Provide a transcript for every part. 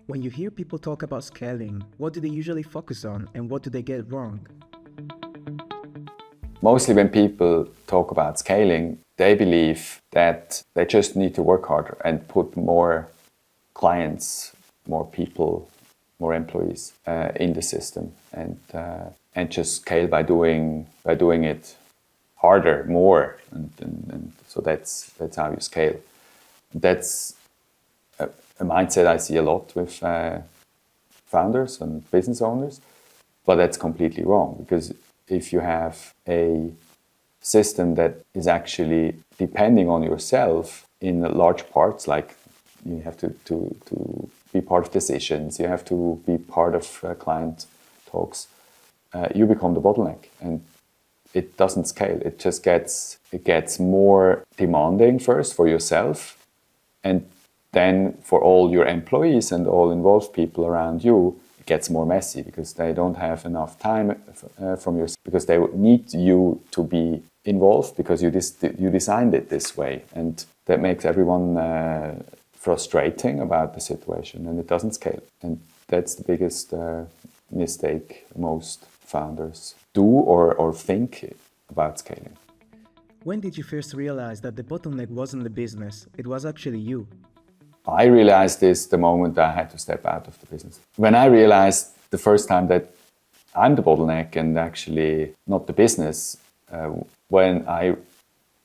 When you hear people talk about scaling, what do they usually focus on and what do they get wrong? Mostly when people talk about scaling, they believe that they just need to work harder and put more clients, more people, more employees in the system, and just scale by doing it harder, more, and so that's how you scale. That's a mindset I see a lot with founders and business owners, but that's completely wrong, because if you have a system that is actually depending on yourself in large parts, like you have to be part of decisions, you have to be part of client talks, you become the bottleneck, and it doesn't scale. It just gets more demanding first for yourself, and then for all your employees and all involved people around you, it gets more messy because they don't have enough time from your, because they need you to be involved because you designed it this way, and that makes everyone frustrating about the situation, and it doesn't scale. And that's the biggest mistake most founders do or think about scaling. When did you first realize that the bottleneck wasn't the business, it was actually you? I realized this the moment I had to step out of the business. When I realized the first time that I'm the bottleneck and actually not the business, when I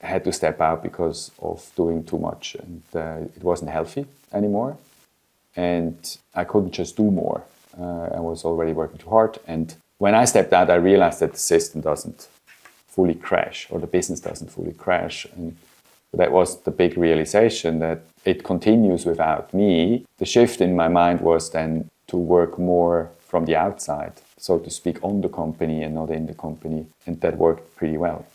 had to step out because of doing too much, and it wasn't healthy anymore, and I couldn't just do more. I was already working too hard, and when I stepped out, I realized that the system doesn't fully crash, or the business doesn't fully crash, and that was the big realization that it continues without me. The shift in my mind was then to work more from the outside, so to speak, on the company and not in the company, and that worked pretty well.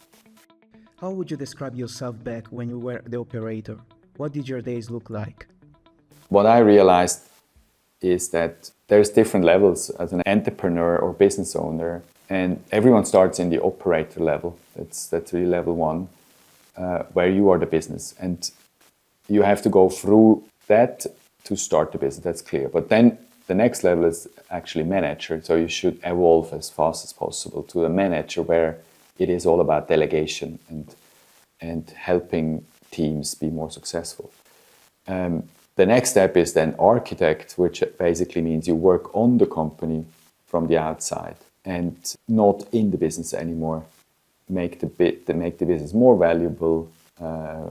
How would you describe yourself back when you were the operator? What did your days look like? What I realized is that there's different levels as an entrepreneur or business owner, and everyone starts in the operator level. That's really level one, where you are the business, and you have to go through that to start the business. That's clear. But then the next level is actually manager. So you should evolve as fast as possible to a manager where it is all about delegation and helping teams be more successful. The next step is then architect, which basically means you work on the company from the outside and not in the business anymore. Make the business more valuable,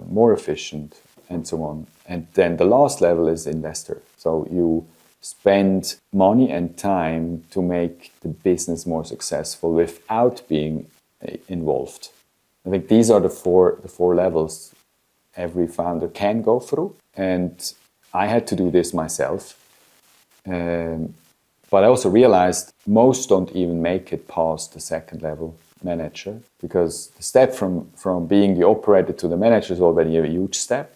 more efficient, and so on. And then the last level is investor. So you spend money and time to make the business more successful without being involved. I think these are the four levels every founder can go through, and I had to do this myself. But I also realized most don't even make it past the second level, manager, because the step from being the operator to the manager is already a huge step.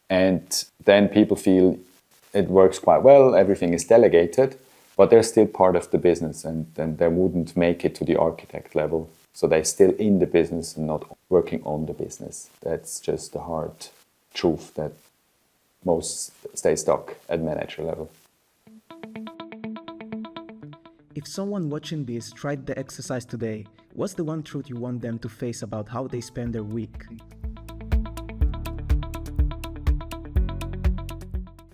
And then people feel it works quite well, everything is delegated, but they're still part of the business, and then they wouldn't make it to the architect level. So they're still in the business and not working on the business. That's just the hard truth, that most stay stuck at manager level. If someone watching this tried the exercise today, what's the one truth you want them to face about how they spend their week?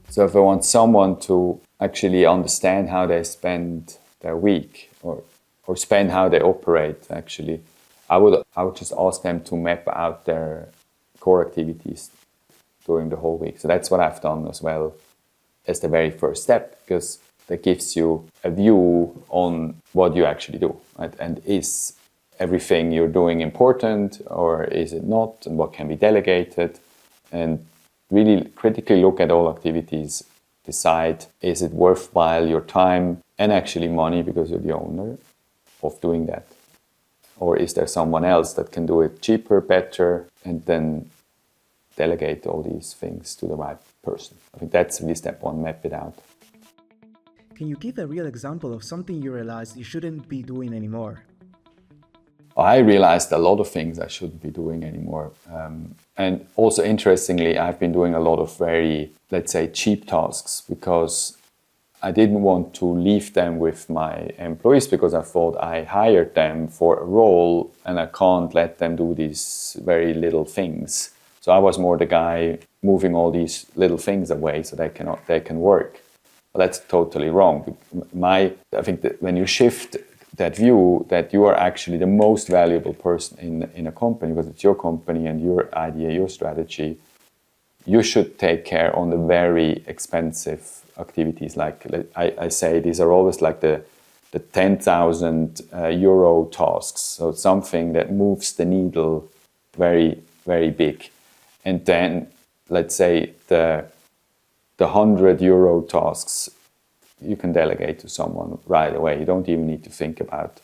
So if I want someone to actually understand how they spend their week or spend how they operate, actually, I would just ask them to map out their core activities during the whole week. So that's what I've done as well as the very first step, because that gives you a view on what you actually do, right? And is everything you're doing important, or is it not, and what can be delegated? And really critically look at all activities, decide, is it worthwhile your time and actually money because you're the owner of doing that? Or is there someone else that can do it cheaper, better, and then delegate all these things to the right person? I think that's really step one, map it out. Can you give a real example of something you realized you shouldn't be doing anymore? I realized a lot of things I shouldn't be doing anymore. And also interestingly, I've been doing a lot of very, let's say, cheap tasks, because I didn't want to leave them with my employees because I thought I hired them for a role and I can't let them do these very little things. So I was more the guy moving all these little things away so they can work. But that's totally wrong. I think that when you shift that view that you are actually the most valuable person in a company because it's your company and your idea, your strategy, you should take care on the very expensive activities. Like I say, these are always like the 10,000 euro tasks. So it's something that moves the needle very, very big. And then let's say the 100 euro tasks you can delegate to someone right away. You don't even need to think about.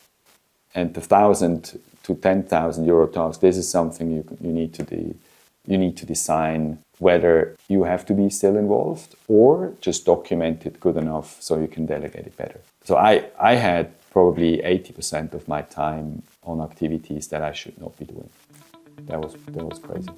And the 1,000 to 10,000 euro task, this is something you need to design whether you have to be still involved or just document it good enough so you can delegate it better. So I had probably 80% of my time on activities that I should not be doing. That was crazy.